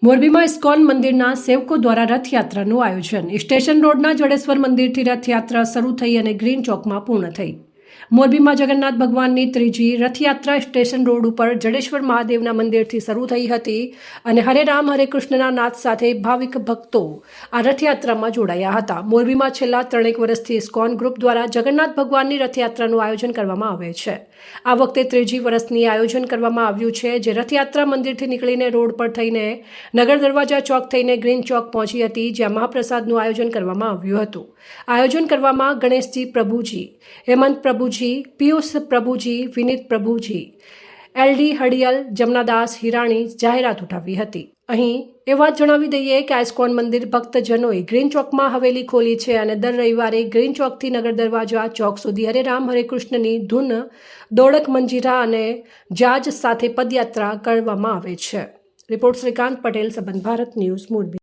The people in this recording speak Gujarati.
મોરબીમાં ઇસ્કોન મંદિરના સેવકો દ્વારા રથયાત્રાનું આયોજન। સ્ટેશન રોડના જડેશ્વર મંદિરથી રથયાત્રા શરૂ થઈ અને ગ્રીન ચોકમાં પૂર્ણ થઈ। મોરબીમાં જગન્નાથ ભગવાનની ત્રીજી રથયાત્રા સ્ટેશન રોડ ઉપર જડેશ્વર મહાદેવના મંદિરથી શરૂ થઈ હતી અને હરે રામ હરે કૃષ્ણના નાદ સાથે ભાવિક ભક્તો આ રથયાત્રામાં જોડાયા હતા। મોરબીમાં છેલ્લા 3 વર્ષથી ઇસ્કોન ગ્રુપ દ્વારા જગન્નાથ ભગવાનની રથયાત્રાનું આયોજન કરવામાં આવે છે। આ વખતે ત્રીજી વર્ષની આયોજન કરવામાં આવ્યું છે, જે રથયાત્રા મંદિરથી નીકળીને રોડ પર થઈને નગર દરવાજા ચોક થઈને ગ્રીન ચોક પહોંચી હતી, જ્યાં મહાપ્રસાદનું આયોજન કરવામાં આવ્યું હતું। આયોજન કરવામાં ગણેશજી પ્રભુજી, હેમંત પ્રભુજી, પિયુષ પ્રભુજી, વિનીત પ્રભુજી, એલડી હડિયલ, જમનાદાસ હિરાણી જાહેરાત ઉઠાવી હતી। અહીં એ વાત જણાવી દઈએ કે ઇસ્કોન મંદિર ભક્તજનોએ ગ્રીન ચોકમાં હવેલી ખોલી છે અને દર રવિવારે ગ્રીન ચોકથી નગર દરવાજા ચોક સુધી હરે રામ હરે કૃષ્ણની ધૂન, દોડક મંજીરા અને જાજ સાથે પદયાત્રા કરવામાં આવે છે। રિપોર્ટ શ્રીકાંત પટેલ, સંબંધ ભારત ન્યૂઝ, મોરબી।